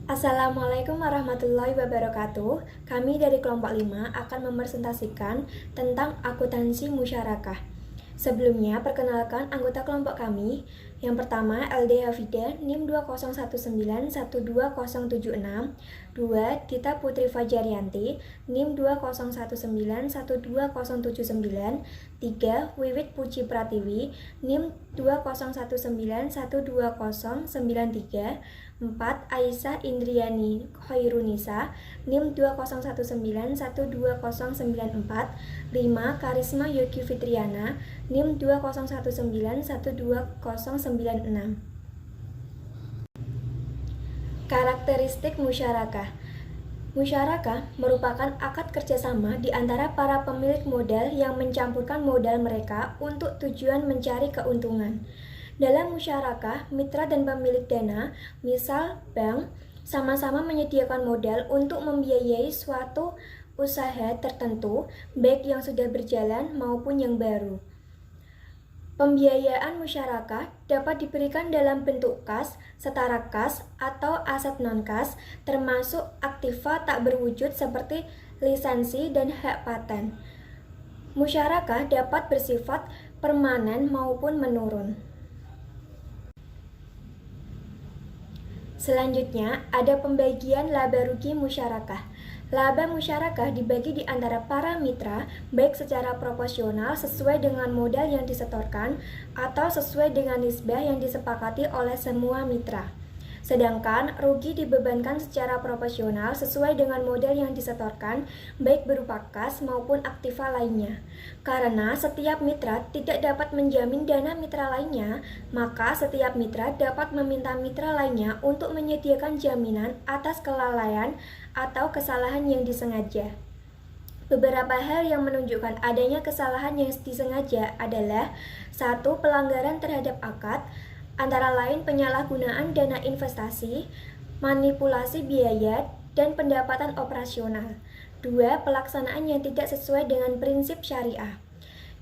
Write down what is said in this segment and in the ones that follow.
Assalamualaikum warahmatullahi wabarakatuh. Kami dari kelompok 5 akan mempresentasikan tentang akuntansi musyarakah. Sebelumnya, perkenalkan anggota kelompok kami. Yang pertama, LD Hafida, NIM 201912076. 2. Tita Putri Fajarianti, NIM 201912079. 3. Wiwit Puji Pratiwi, NIM 201912093. 4. Aisyah Indriani Khairunisa, NIM 201912094. 5. Karisma Yogi Fitriana, NIM 201912096. Karakteristik musyarakah. Musyarakah merupakan akad kerjasama di antara para pemilik modal yang mencampurkan modal mereka untuk tujuan mencari keuntungan. Dalam musyarakah, mitra dan pemilik dana, misal bank, sama-sama menyediakan modal untuk membiayai suatu usaha tertentu, baik yang sudah berjalan maupun yang baru. Pembiayaan musyarakah dapat diberikan dalam bentuk kas, setara kas, atau aset non-kas, termasuk aktiva tak berwujud seperti lisensi dan hak paten. Musyarakah dapat bersifat permanen maupun menurun. Selanjutnya, ada pembagian laba rugi musyarakah. Laba musyarakah dibagi di antara para mitra, baik secara proporsional sesuai dengan modal yang disetorkan atau sesuai dengan nisbah yang disepakati oleh semua mitra. Sedangkan rugi dibebankan secara proporsional sesuai dengan modal yang disetorkan, baik berupa kas maupun aktiva lainnya. Karena setiap mitra tidak dapat menjamin dana mitra lainnya, maka setiap mitra dapat meminta mitra lainnya untuk menyediakan jaminan atas kelalaian atau kesalahan yang disengaja. Beberapa hal yang menunjukkan adanya kesalahan yang disengaja adalah 1. Pelanggaran terhadap akad, antara lain penyalahgunaan dana investasi, manipulasi biaya, dan pendapatan operasional. 2. Pelaksanaan yang tidak sesuai dengan prinsip syariah.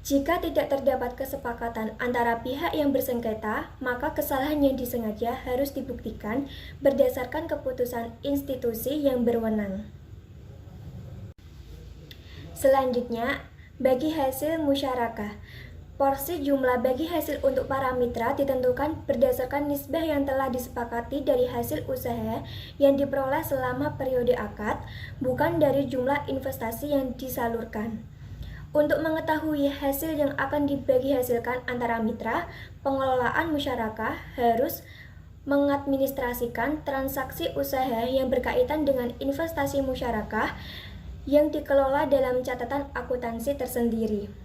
Jika tidak terdapat kesepakatan antara pihak yang bersengketa, maka kesalahan yang disengaja harus dibuktikan berdasarkan keputusan institusi yang berwenang. Selanjutnya, bagi hasil musyarakah. Porsi jumlah bagi hasil untuk para mitra ditentukan berdasarkan nisbah yang telah disepakati dari hasil usaha yang diperoleh selama periode akad, bukan dari jumlah investasi yang disalurkan. Untuk mengetahui hasil yang akan dibagi hasilkan antara mitra, pengelolaan musyarakah harus mengadministrasikan transaksi usaha yang berkaitan dengan investasi musyarakah yang dikelola dalam catatan akuntansi tersendiri.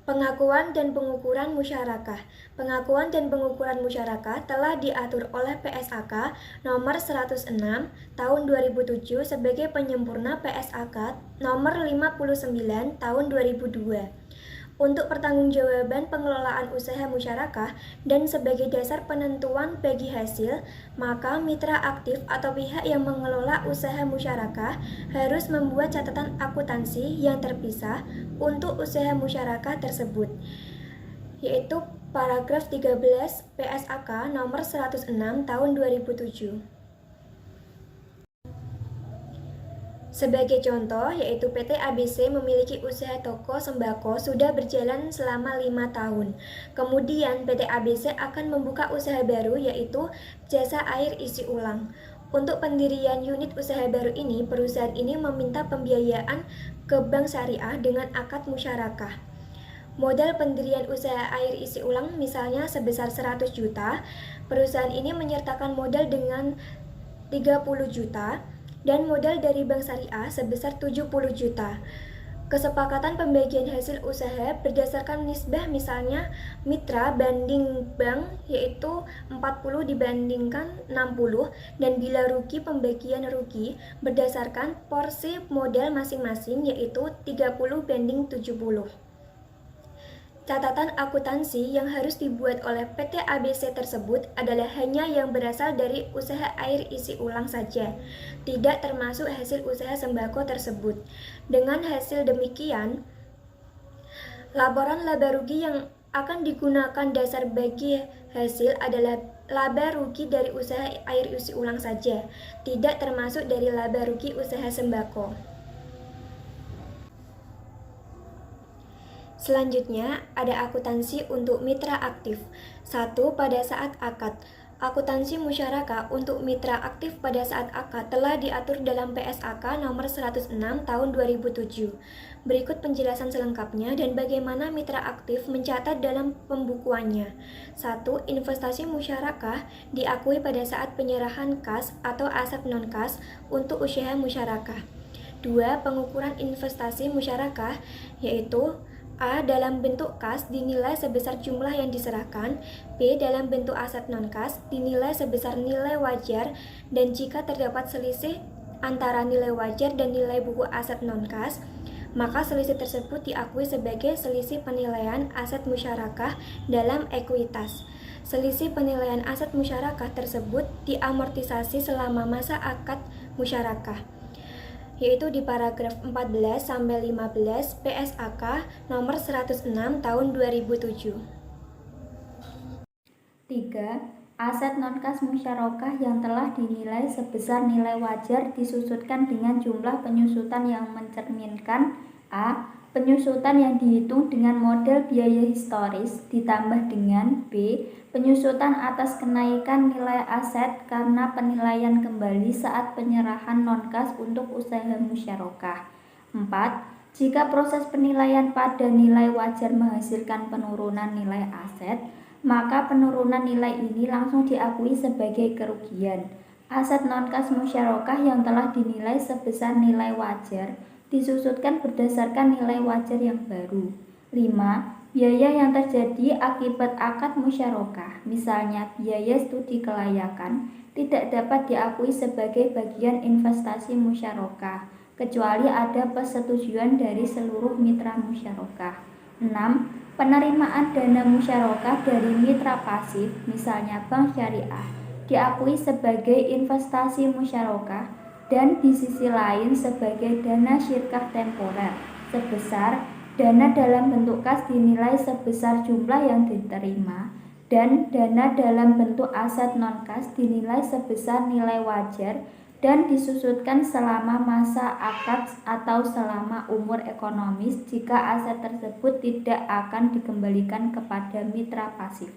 Pengakuan dan pengukuran musyarakah. Pengakuan dan pengukuran musyarakah telah diatur oleh PSAK nomor 106 tahun 2007 sebagai penyempurna PSAK nomor 59 tahun 2002. Untuk pertanggungjawaban pengelolaan usaha musyarakah dan sebagai dasar penentuan bagi hasil, maka mitra aktif atau pihak yang mengelola usaha musyarakah harus membuat catatan akuntansi yang terpisah untuk usaha musyarakah tersebut, yaitu paragraf 13 PSAK nomor 106 tahun 2007. Sebagai contoh, yaitu PT ABC memiliki usaha toko sembako sudah berjalan selama 5 tahun. Kemudian PT ABC akan membuka usaha baru, yaitu jasa air isi ulang. Untuk pendirian unit usaha baru ini, perusahaan ini meminta pembiayaan ke bank syariah dengan akad musyarakah. Modal pendirian usaha air isi ulang misalnya sebesar 100 juta, perusahaan ini menyertakan modal dengan 30 juta, dan modal dari bank syariah sebesar 70 juta. Kesepakatan pembagian hasil usaha berdasarkan nisbah misalnya mitra banding bank, yaitu 40 dibandingkan 60, dan bila rugi pembagian rugi berdasarkan porsi modal masing-masing, yaitu 30 banding 70. Catatan akuntansi yang harus dibuat oleh PT ABC tersebut adalah hanya yang berasal dari usaha air isi ulang saja, tidak termasuk hasil usaha sembako tersebut. Dengan hasil demikian, laporan laba rugi yang akan digunakan dasar bagi hasil adalah laba rugi dari usaha air isi ulang saja, tidak termasuk dari laba rugi usaha sembako. Selanjutnya, ada akuntansi untuk mitra aktif. 1. Pada saat akad. Akuntansi musyarakah untuk mitra aktif pada saat akad telah diatur dalam PSAK nomor 106 tahun 2007. Berikut penjelasan selengkapnya dan bagaimana mitra aktif mencatat dalam pembukuannya. 1. Investasi musyarakah diakui pada saat penyerahan kas atau aset non-kas untuk usaha musyarakah. 2. Pengukuran investasi musyarakah yaitu A. Dalam bentuk kas dinilai sebesar jumlah yang diserahkan. B. Dalam bentuk aset non-kas dinilai sebesar nilai wajar, dan jika terdapat selisih antara nilai wajar dan nilai buku aset non-kas, maka selisih tersebut diakui sebagai selisih penilaian aset musyarakah dalam ekuitas. Selisih penilaian aset musyarakah tersebut diamortisasi selama masa akad musyarakah, yaitu di paragraf 14-15 PSAK nomor 106 tahun 2007. 3. Aset non-kas musyarakah yang telah dinilai sebesar nilai wajar disusutkan dengan jumlah penyusutan yang mencerminkan A. Penyusutan yang dihitung dengan model biaya historis ditambah dengan B. Penyusutan atas kenaikan nilai aset karena penilaian kembali saat penyerahan non-kas untuk usaha musyarakah. 4. Jika proses penilaian pada nilai wajar menghasilkan penurunan nilai aset, maka penurunan nilai ini langsung diakui sebagai kerugian. Aset non-kas musyarakah yang telah dinilai sebesar nilai wajar disusutkan berdasarkan nilai wajar yang baru. 5. Biaya yang terjadi akibat akad musyarakah, misalnya biaya studi kelayakan, tidak dapat diakui sebagai bagian investasi musyarakah, kecuali ada persetujuan dari seluruh mitra musyarakah. 6. Penerimaan dana musyarakah dari mitra pasif, misalnya bank syariah, diakui sebagai investasi musyarakah dan di sisi lain sebagai dana syirkah temporer sebesar dana dalam bentuk kas dinilai sebesar jumlah yang diterima, dan dana dalam bentuk aset non-kas dinilai sebesar nilai wajar dan disusutkan selama masa akad atau selama umur ekonomis jika aset tersebut tidak akan dikembalikan kepada mitra pasif.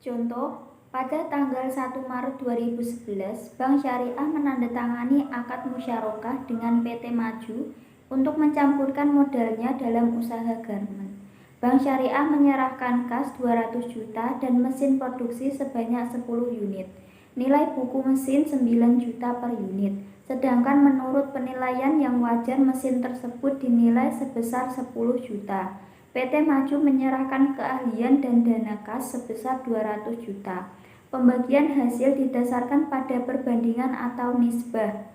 Contoh, pada tanggal 1 Maret 2011, Bank Syariah menandatangani akad musyarakah dengan PT Maju untuk mencampurkan modalnya dalam usaha garmen. Bank Syariah menyerahkan kas 200 juta dan mesin produksi sebanyak 10 unit. Nilai buku mesin 9 juta per unit, sedangkan menurut penilaian yang wajar mesin tersebut dinilai sebesar 10 juta. PT Maju menyerahkan keahlian dan dana kas sebesar 200 juta. Pembagian hasil didasarkan pada perbandingan atau nisbah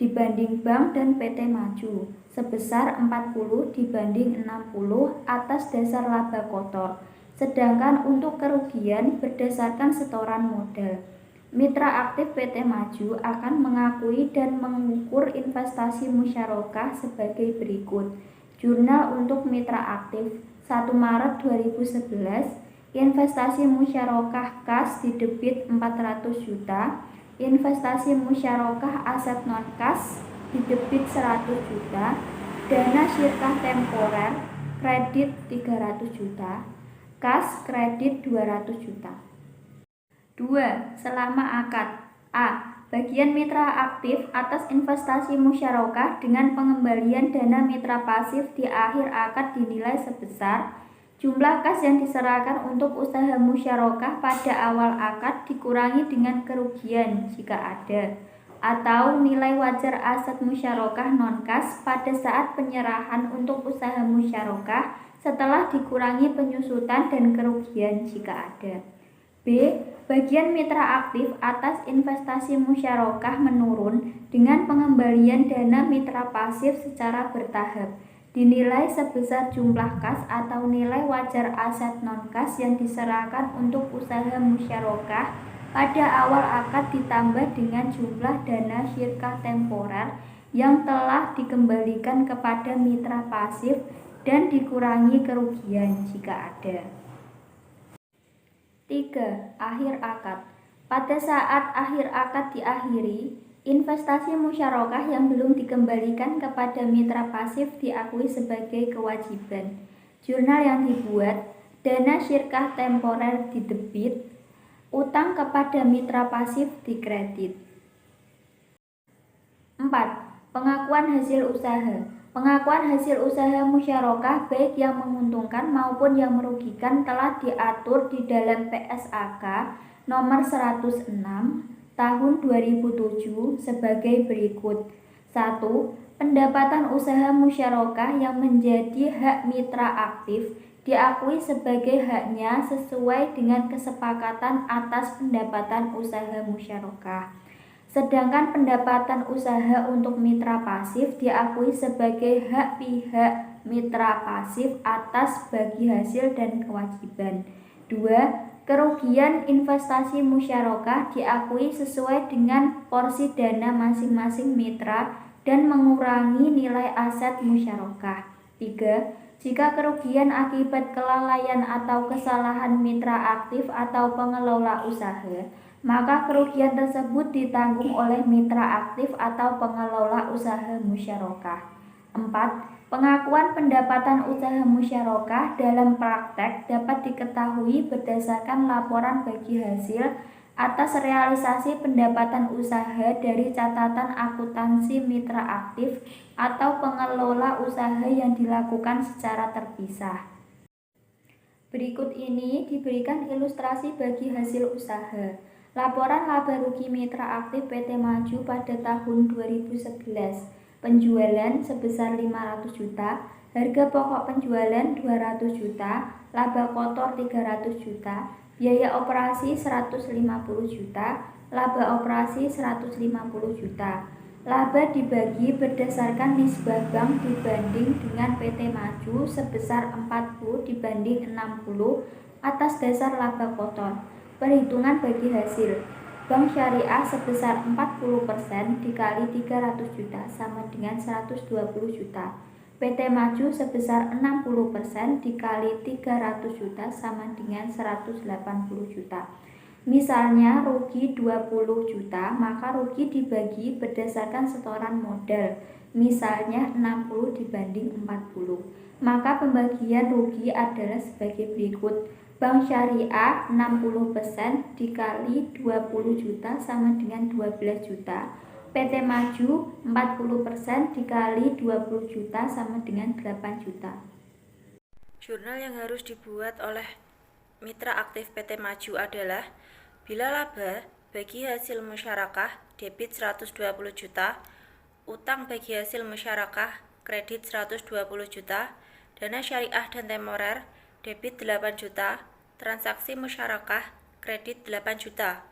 dibanding bank dan PT Maju sebesar 40 dibanding 60 atas dasar laba kotor. Sedangkan untuk kerugian berdasarkan setoran modal. Mitra aktif PT Maju akan mengakui dan mengukur investasi musyarakah sebagai berikut. Jurnal untuk mitra aktif 1 Maret 2011, investasi musyarakah kas di debit 400 juta, investasi musyarakah aset non-kas di debit 100 juta, dana syirkah temporer kredit 300 juta, kas kredit 200 juta. 2. Selama akad. A. Bagian mitra aktif atas investasi musyarakah dengan pengembalian dana mitra pasif di akhir akad dinilai sebesar jumlah kas yang diserahkan untuk usaha musyarakah pada awal akad dikurangi dengan kerugian jika ada, atau nilai wajar aset musyarakah non-kas pada saat penyerahan untuk usaha musyarakah setelah dikurangi penyusutan dan kerugian jika ada. B. Bagian mitra aktif atas investasi musyarakah menurun dengan pengembalian dana mitra pasif secara bertahap, dinilai sebesar jumlah kas atau nilai wajar aset non-kas yang diserahkan untuk usaha musyarakah pada awal akad ditambah dengan jumlah dana syirkah temporer yang telah dikembalikan kepada mitra pasif dan dikurangi kerugian jika ada. 3. Akhir akad. Pada saat akhir akad diakhiri, investasi musyarakah yang belum dikembalikan kepada mitra pasif diakui sebagai kewajiban. Jurnal yang dibuat, dana syirkah temporer didebit, utang kepada mitra pasif dikredit. 4. Pengakuan hasil usaha. Pengakuan hasil usaha musyarakah baik yang menguntungkan maupun yang merugikan telah diatur di dalam PSAK nomor 106 tahun 2007 sebagai berikut. 1. Pendapatan usaha musyarakah yang menjadi hak mitra aktif diakui sebagai haknya sesuai dengan kesepakatan atas pendapatan usaha musyarakah. Sedangkan pendapatan usaha untuk mitra pasif diakui sebagai hak pihak mitra pasif atas bagi hasil dan kewajiban. 2. Kerugian investasi musyarakah diakui sesuai dengan porsi dana masing-masing mitra dan mengurangi nilai aset musyarakah. 3. Jika kerugian akibat kelalaian atau kesalahan mitra aktif atau pengelola usaha, maka kerugian tersebut ditanggung oleh mitra aktif atau pengelola usaha musyarakah. 4. Pengakuan pendapatan usaha musyarakah dalam praktek dapat diketahui berdasarkan laporan bagi hasil atas realisasi pendapatan usaha dari catatan akuntansi mitra aktif atau pengelola usaha yang dilakukan secara terpisah. Berikut ini diberikan ilustrasi bagi hasil usaha. Laporan laba rugi mitra aktif PT Maju pada tahun 2011. Penjualan sebesar 500 juta, harga pokok penjualan 200 juta, laba kotor 300 juta, biaya operasi 150 juta, laba operasi 150 juta. Laba dibagi berdasarkan nisbah bank dibanding dengan PT Maju sebesar 40 dibanding 60 atas dasar laba kotor. Perhitungan bagi hasil. Bank syariah sebesar 40% dikali 300 juta sama dengan 120 juta. PT Maju sebesar 60% dikali 300 juta sama dengan 180 juta. Misalnya rugi 20 juta, maka rugi dibagi berdasarkan setoran modal. Misalnya 60 dibanding 40. Maka pembagian rugi adalah sebagai berikut. Bank syariah 60% dikali 20 juta sama dengan 12 juta. PT Maju 40% dikali 20 juta sama dengan 8 juta. Jurnal yang harus dibuat oleh mitra aktif PT Maju adalah bila laba bagi hasil musyarakah debit 120 juta, utang bagi hasil musyarakah kredit 120 juta, dana syariah dan temporer debit 8 juta, transaksi musyarakah kredit 8 juta.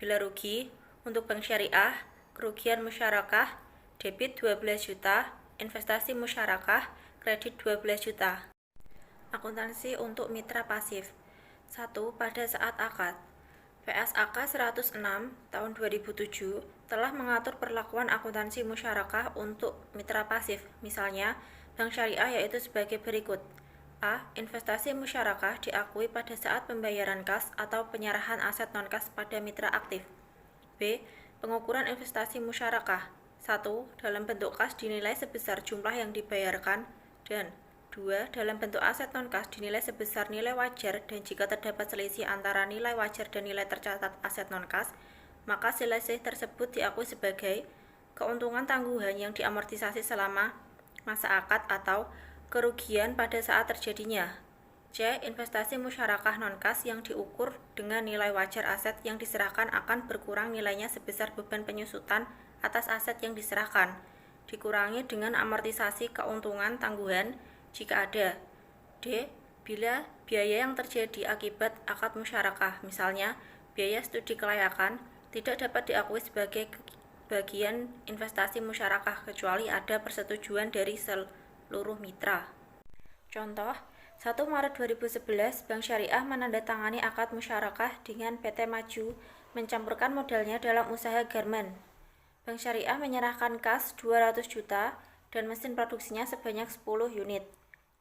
Bila rugi, untuk bank syariah, kerugian musyarakah debit 12 juta, investasi musyarakah kredit 12 juta. Akuntansi untuk mitra pasif. 1. Pada saat akad. PSAK 106 tahun 2007 telah mengatur perlakuan akuntansi musyarakah untuk mitra pasif. Misalnya, bank syariah yaitu sebagai berikut. A. Investasi musyarakah diakui pada saat pembayaran kas atau penyerahan aset non-kas pada mitra aktif. B. Pengukuran investasi musyarakah. 1. Dalam bentuk kas dinilai sebesar jumlah yang dibayarkan, dan 2. Dalam bentuk aset non-kas dinilai sebesar nilai wajar, dan jika terdapat selisih antara nilai wajar dan nilai tercatat aset non-kas, maka selisih tersebut diakui sebagai keuntungan tangguhan yang diamortisasi selama masa akad atau kerugian pada saat terjadinya. C. Investasi musyarakah non-kas yang diukur dengan nilai wajar aset yang diserahkan akan berkurang nilainya sebesar beban penyusutan atas aset yang diserahkan, dikurangi dengan amortisasi keuntungan tangguhan jika ada. D. Bila biaya yang terjadi akibat akad musyarakah, misalnya biaya studi kelayakan, tidak dapat diakui sebagai bagian investasi musyarakah kecuali ada persetujuan dari seluruh mitra. Contoh, 1 Maret 2011, Bank Syariah menandatangani akad musyarakah dengan PT Maju mencampurkan modalnya dalam usaha garmen. Bank Syariah menyerahkan kas 200 juta dan mesin produksinya sebanyak 10 unit.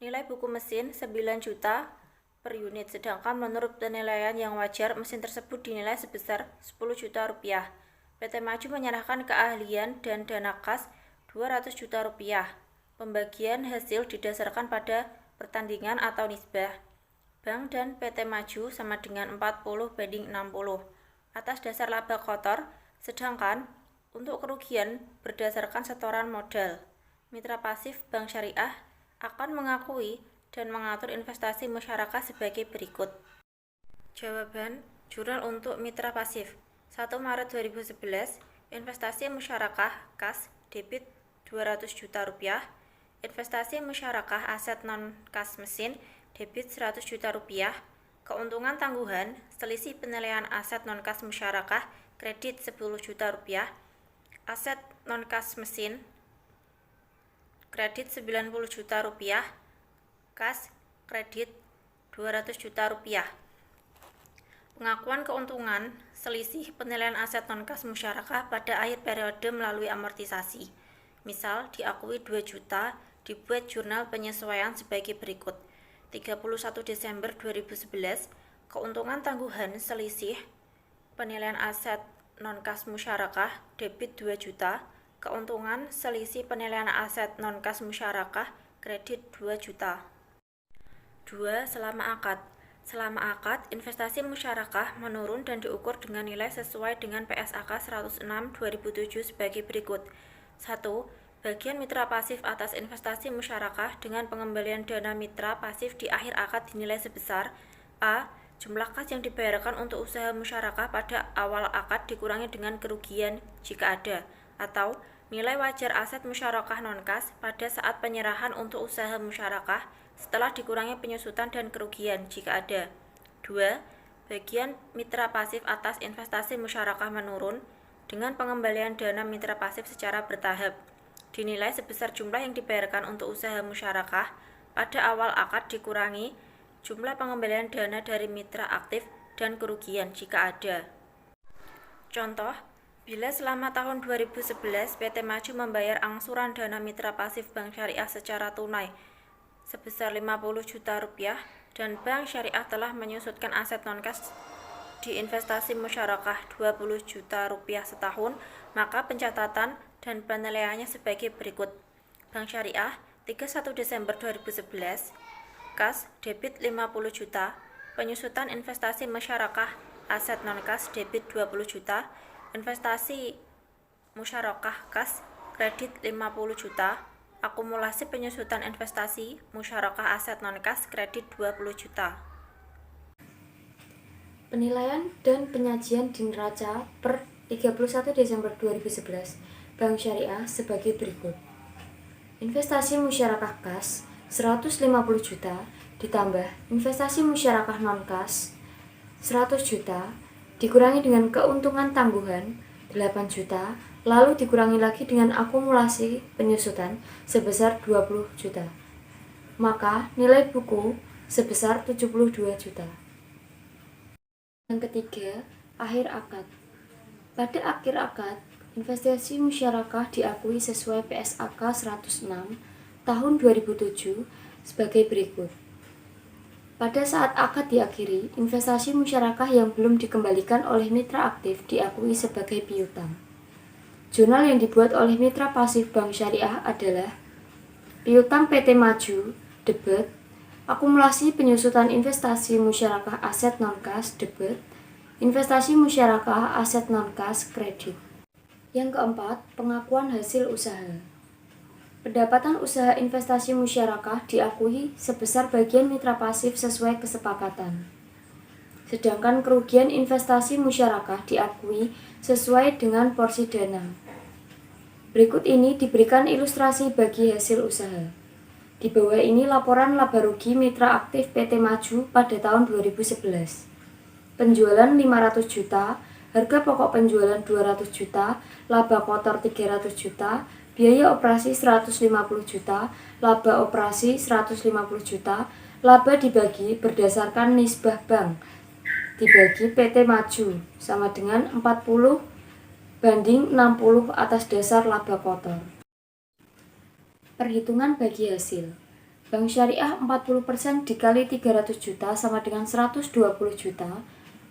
Nilai buku mesin 9 juta per unit, sedangkan menurut penilaian yang wajar, mesin tersebut dinilai sebesar 10 juta rupiah. PT Maju menyerahkan keahlian dan dana kas 200 juta rupiah. Pembagian hasil didasarkan pada pertandingan atau nisbah. Bank dan PT Maju sama dengan 40/60 atas dasar laba kotor, sedangkan untuk kerugian berdasarkan setoran modal. Mitra pasif Bank Syariah akan mengakui dan mengatur investasi masyarakat sebagai berikut. Jawaban jurnal untuk mitra pasif. 1 Maret 2011, investasi musyarakah kas debit 200 juta rupiah, investasi musyarakah aset non-kas mesin debit 100 juta rupiah, keuntungan tangguhan selisih penilaian aset non-kas musyarakah kredit 10 juta rupiah, aset non-kas mesin kredit 90 juta rupiah, kas kredit 200 juta rupiah. Pengakuan keuntungan selisih penilaian aset non-kas musyarakah pada akhir periode melalui amortisasi. Misal, diakui 2 juta, dibuat jurnal penyesuaian sebagai berikut. 31 Desember 2011, keuntungan tangguhan selisih penilaian aset non-kas musyarakah debit 2 juta, keuntungan selisih penilaian aset non-kas musyarakah kredit 2 juta. 2. Selama akad. Selama akad, investasi musyarakah menurun dan diukur dengan nilai sesuai dengan PSAK 106/2007 sebagai berikut. 1. Bagian mitra pasif atas investasi musyarakah dengan pengembalian dana mitra pasif di akhir akad dinilai sebesar A. Jumlah kas yang dibayarkan untuk usaha musyarakah pada awal akad dikurangi dengan kerugian jika ada, atau nilai wajar aset musyarakah non-kas pada saat penyerahan untuk usaha musyarakah setelah dikurangi penyusutan dan kerugian jika ada. 2. Bagian mitra pasif atas investasi musyarakah menurun dengan pengembalian dana mitra pasif secara bertahap. Dinilai sebesar jumlah yang dibayarkan untuk usaha musyarakah pada awal akad dikurangi jumlah pengembalian dana dari mitra aktif dan kerugian jika ada. Contoh, bila selama tahun 2011 PT Maju membayar angsuran dana mitra pasif Bank Syariah secara tunai sebesar 50 juta rupiah dan Bank Syariah telah menyusutkan aset non-kas di investasi musyarakah 20 juta rupiah setahun, maka pencatatan dan penilaiannya sebagai berikut. Bank Syariah 31 Desember 2011, kas debit 50 juta, penyusutan investasi musyarakah aset non-kas debit 20 juta, investasi musyarakah kas kredit 50 juta, akumulasi penyusutan investasi musyarakah aset non-kas kredit 20 juta. Penilaian dan penyajian di neraca per 31 Desember 2011 Bank Syariah sebagai berikut. Investasi musyarakah kas 150 juta ditambah investasi musyarakah non-kas 100 juta dikurangi dengan keuntungan tangguhan 8 juta, lalu dikurangi lagi dengan akumulasi penyusutan sebesar 20 juta. Maka nilai buku sebesar 72 juta. Yang ketiga, akhir akad. Pada akhir akad, investasi musyarakah diakui sesuai PSAK 106 tahun 2007 sebagai berikut. Pada saat akad diakhiri, investasi musyarakah yang belum dikembalikan oleh mitra aktif diakui sebagai piutang. Jurnal yang dibuat oleh mitra pasif Bank Syariah adalah piutang PT Maju, debit, akumulasi penyusutan investasi musyarakah aset non-kas, debit, investasi musyarakah aset non-kas, kredit. Yang keempat, pengakuan hasil usaha. Pendapatan usaha investasi musyarakah diakui sebesar bagian mitra pasif sesuai kesepakatan. Sedangkan kerugian investasi musyarakah diakui sesuai dengan porsi dana. Berikut ini diberikan ilustrasi bagi hasil usaha. Di bawah ini laporan laba rugi mitra aktif PT Maju pada tahun 2011. Penjualan 500 juta, harga pokok penjualan 200 juta, laba kotor 300 juta, biaya operasi 150 juta, laba operasi 150 juta, laba dibagi berdasarkan nisbah bank, dibagi PT Maju, sama dengan 40/60 atas dasar laba kotor. Perhitungan bagi hasil. Bank Syariah 40% dikali 300 juta sama dengan 120 juta.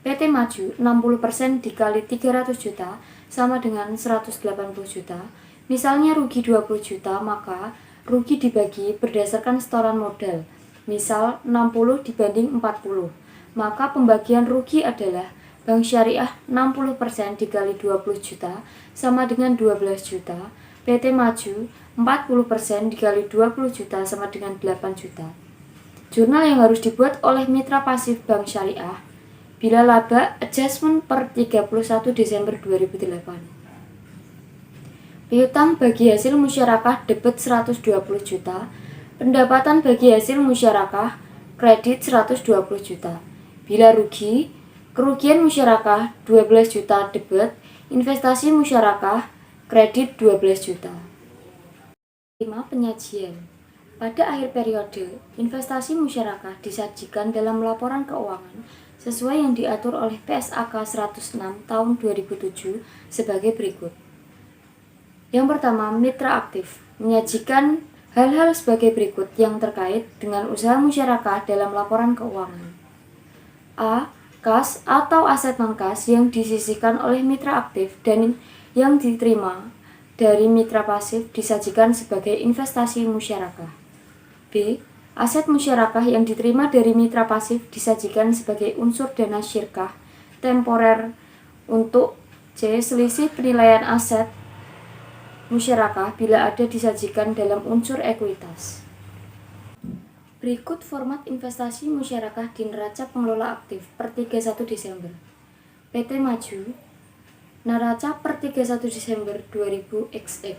PT Maju 60% dikali 300 juta sama dengan 180 juta. Misalnya rugi 20 juta, maka rugi dibagi berdasarkan setoran modal. Misal 60 dibanding 40. Maka pembagian rugi adalah Bank Syariah 60% dikali 20 juta sama dengan 12 juta. PT Maju 40% dikali 20 juta sama dengan 8 juta. Jurnal yang harus dibuat oleh mitra pasif Bank Syariah. Bila laba adjustment per 31 Desember 2008. Piutang bagi hasil musyarakah debit 120 juta. Pendapatan bagi hasil musyarakah kredit 120 juta. Bila rugi, kerugian musyarakah 12 juta debit, investasi musyarakah kredit 12 juta. 5. Penyajian. Pada akhir periode, investasi musyarakah disajikan dalam laporan keuangan sesuai yang diatur oleh PSAK 106 tahun 2007 sebagai berikut. Yang pertama, mitra aktif menyajikan hal-hal sebagai berikut yang terkait dengan usaha musyarakah dalam laporan keuangan. A. Kas atau aset non-kas yang disisihkan oleh mitra aktif dan yang diterima dari mitra pasif disajikan sebagai investasi musyarakah. B. Aset musyarakah yang diterima dari mitra pasif disajikan sebagai unsur dana syirkah temporer untuk C. Selisih penilaian aset musyarakah bila ada disajikan dalam unsur ekuitas. Berikut format investasi musyarakah di neraca pengelola aktif per 31 Desember. PT Maju neraca per 31 Desember 2000XX.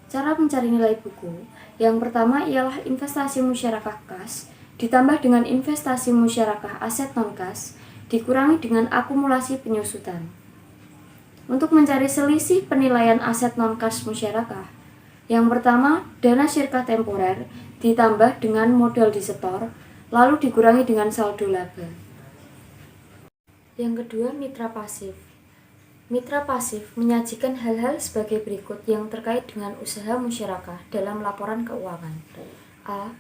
Cara mencari nilai buku. Yang pertama ialah investasi musyarakah kas ditambah dengan investasi musyarakah aset non-kas dikurangi dengan akumulasi penyusutan. Untuk mencari selisih penilaian aset non-kas musyarakah. Yang pertama, dana syirkah temporer ditambah dengan modal disetor lalu dikurangi dengan saldo laba. Yang kedua, mitra pasif. Mitra pasif menyajikan hal-hal sebagai berikut yang terkait dengan usaha musyarakah dalam laporan keuangan. A.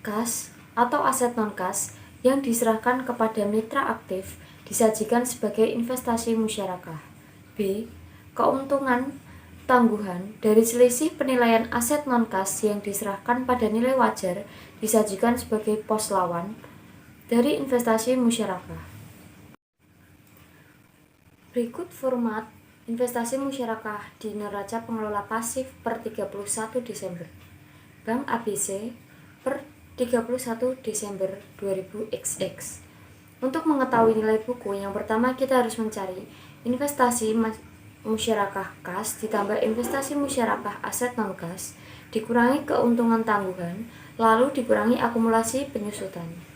Kas atau aset non-kas yang diserahkan kepada mitra aktif disajikan sebagai investasi musyarakah. B. Keuntungan tangguhan dari selisih penilaian aset non-kas yang diserahkan pada nilai wajar disajikan sebagai pos lawan dari investasi musyarakah. Berikut format investasi musyarakah di neraca pengelola pasif per 31 Desember. Bank ABC per 31 Desember 2000XX. Untuk mengetahui nilai buku, yang pertama kita harus mencari investasi musyarakah kas ditambah investasi musyarakah aset non-kas dikurangi keuntungan tangguhan lalu dikurangi akumulasi penyusutan.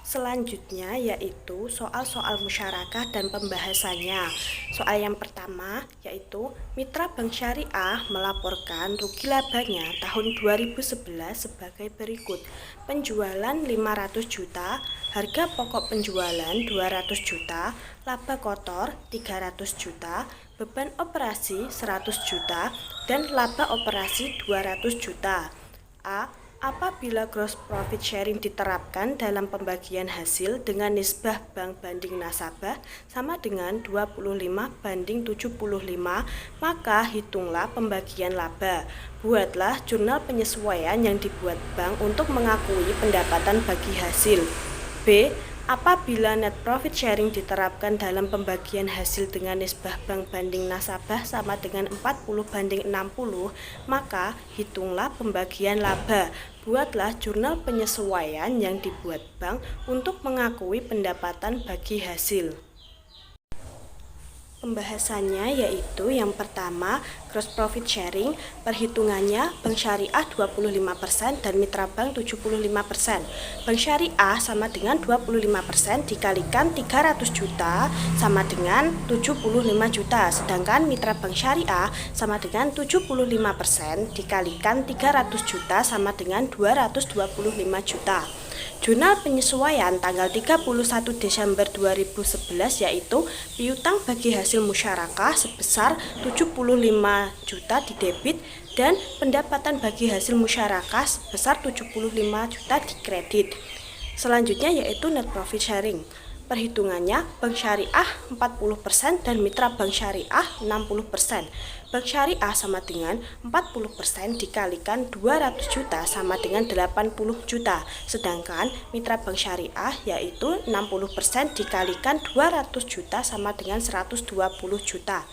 Selanjutnya yaitu soal-soal musyarakah dan pembahasannya. Soal yang pertama yaitu mitra Bank Syariah melaporkan rugi labanya tahun 2011 sebagai berikut. Penjualan 500 juta, harga pokok penjualan 200 juta, laba kotor 300 juta, beban operasi 100 juta, dan laba operasi 200 juta. A. Apabila gross profit sharing diterapkan dalam pembagian hasil dengan nisbah bank banding nasabah sama dengan 25/75, maka hitunglah pembagian laba. Buatlah jurnal penyesuaian yang dibuat bank untuk mengakui pendapatan bagi hasil. B. Apabila net profit sharing diterapkan dalam pembagian hasil dengan nisbah bank banding nasabah sama dengan 40/60, maka hitunglah pembagian laba. Buatlah jurnal penyesuaian yang dibuat bank untuk mengakui pendapatan bagi hasil. Pembahasannya yaitu yang pertama, gross profit sharing, perhitungannya Bank Syariah 25% dan Mitra Bank 75%. Bank Syariah sama dengan 25% dikalikan 300 juta sama dengan 75 juta, sedangkan Mitra Bank Syariah sama dengan 75% dikalikan 300 juta sama dengan 225 juta. Jurnal penyesuaian tanggal 31 Desember 2011 yaitu piutang bagi hasil musyarakah sebesar 75 juta di debit dan pendapatan bagi hasil musyarakah sebesar 75 juta di kredit. Selanjutnya yaitu net profit sharing. Perhitungannya bank syariah 40% dan mitra bank syariah 60%. Bank syariah sama dengan 40% dikalikan 200 juta sama dengan 80 juta. Sedangkan mitra bank syariah yaitu 60% dikalikan 200 juta sama dengan 120 juta.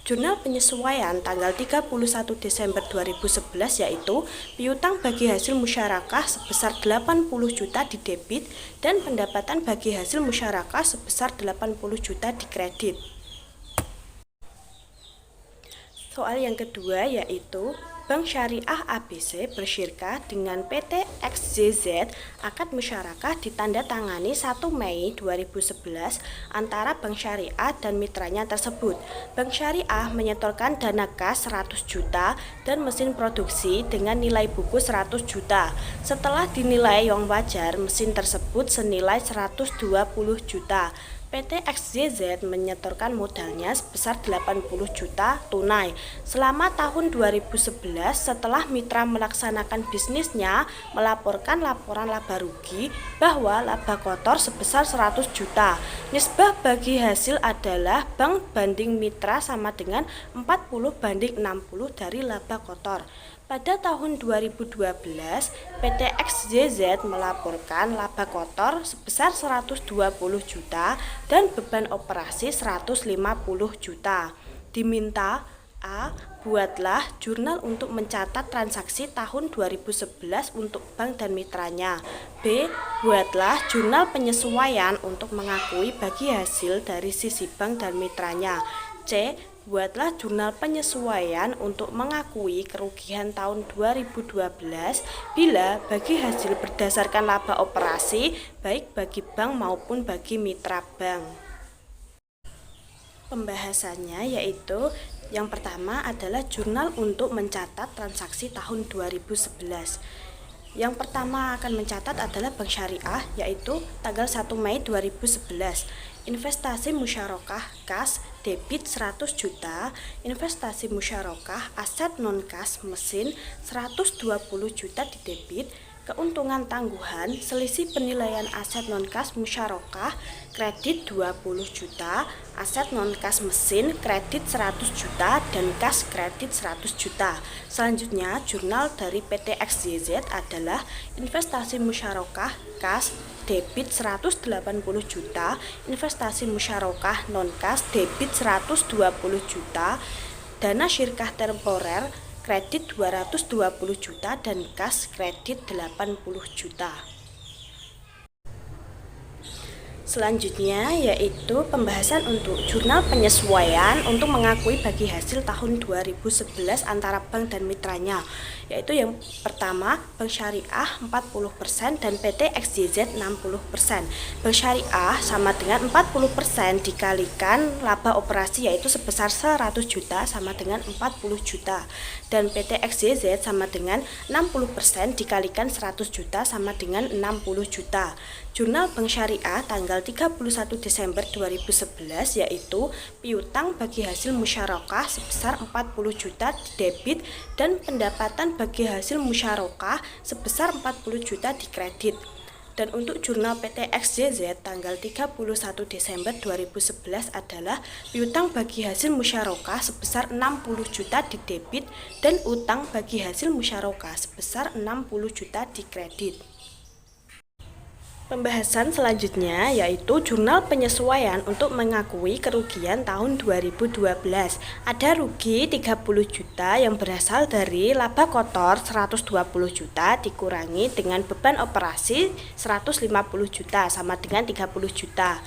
Jurnal penyesuaian tanggal 31 Desember 2011 yaitu piutang bagi hasil musyarakah sebesar 80 juta di debit dan pendapatan bagi hasil musyarakah sebesar 80 juta di kredit. Soal yang kedua yaitu Bank Syariah ABC bersyirkah dengan PT XYZ akad musyarakah ditandatangani 1 Mei 2011 antara Bank Syariah dan mitranya tersebut. Bank Syariah menyetorkan dana kas 100 juta dan mesin produksi dengan nilai buku 100 juta. Setelah dinilai yang wajar, mesin tersebut senilai 120 juta. PT XYZ menyetorkan modalnya sebesar 80 juta tunai. Selama tahun 2011, setelah mitra melaksanakan bisnisnya, melaporkan laporan laba rugi bahwa laba kotor sebesar 100 juta. Nisbah bagi hasil adalah bank banding mitra sama dengan 40/60 dari laba kotor. Pada tahun 2012, PT XYZ melaporkan laba kotor sebesar 120 juta dan beban operasi 150 juta. Diminta A. Buatlah jurnal untuk mencatat transaksi tahun 2011 untuk bank dan mitranya. B. Buatlah jurnal penyesuaian untuk mengakui bagi hasil dari sisi bank dan mitranya. C. Buatlah jurnal penyesuaian untuk mengakui kerugian tahun 2012 bila bagi hasil berdasarkan laba operasi baik bagi bank maupun bagi mitra bank. Pembahasannya yaitu yang pertama adalah jurnal untuk mencatat transaksi tahun 2011. Yang pertama akan mencatat adalah Bank Syariah yaitu tanggal 1 Mei 2011. Investasi musyarakah kas debit 100 juta, investasi musyarakah aset non kas mesin 120 juta di debit, keuntungan tangguhan selisih penilaian aset non kas musyarakah kredit 20 juta, aset non kas mesin kredit 100 juta dan kas kredit 100 juta. Selanjutnya jurnal dari PT XYZ adalah investasi musyarakah kas debit 180 juta, investasi musyarakah non kas debit 120 juta, dana syirkah temporer kredit 220 juta dan kas kredit 80 juta. Selanjutnya yaitu pembahasan untuk jurnal penyesuaian untuk mengakui bagi hasil tahun 2011 antara bank dan mitranya, yaitu yang pertama Bank Syariah 40% dan PT XYZ 60%. Bank Syariah sama dengan 40% dikalikan laba operasi yaitu sebesar 100 juta sama dengan 40 juta, dan PT XYZ sama dengan 60% dikalikan 100 juta sama dengan 60 juta. Jurnal Bank Syariah tanggal 31 Desember 2011 yaitu piutang bagi hasil musyarakah sebesar 40 juta di debit dan pendapatan bagi hasil musyarakah sebesar 40 juta di kredit. Dan untuk jurnal PT XYZ tanggal 31 Desember 2011 adalah piutang bagi hasil musyarakah sebesar 60 juta di debit dan utang bagi hasil musyarakah sebesar 60 juta di kredit. Pembahasan selanjutnya yaitu jurnal penyesuaian untuk mengakui kerugian tahun 2012. Ada rugi 30 juta yang berasal dari laba kotor 120 juta dikurangi dengan beban operasi 150 juta sama dengan 30 juta.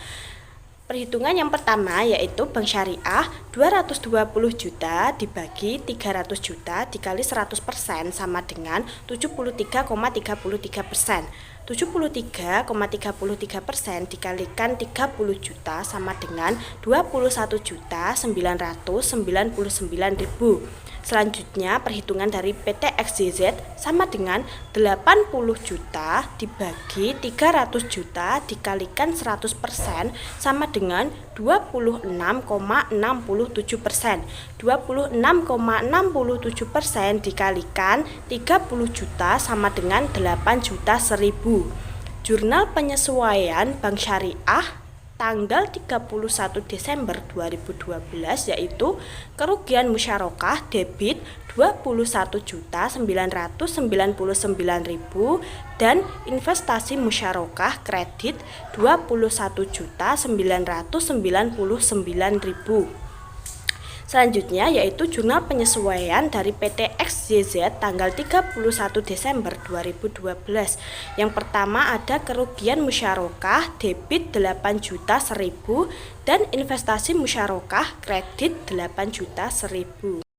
Perhitungan yang pertama yaitu Bank Syariah 220 juta dibagi 300 juta dikali 100% sama dengan 73,33%. 73,33% dikalikan 30 juta sama dengan 21.999.000. Selanjutnya perhitungan dari PT XYZ sama dengan 80 juta dibagi 300 juta dikalikan 100% sama dengan 26,67%. 26,67% dikalikan 30 juta sama dengan 8 juta 1000. Jurnal Penyesuaian Bank Syariah tanggal 31 Desember 2012 yaitu kerugian musyarakah debit 21.999.000 dan investasi musyarakah kredit 21.999.000. Selanjutnya yaitu jurnal penyesuaian dari PT XYZ tanggal 31 Desember 2012. Yang pertama ada kerugian musyarakah debit 8 juta 1000 dan investasi musyarakah kredit 8 juta 1000.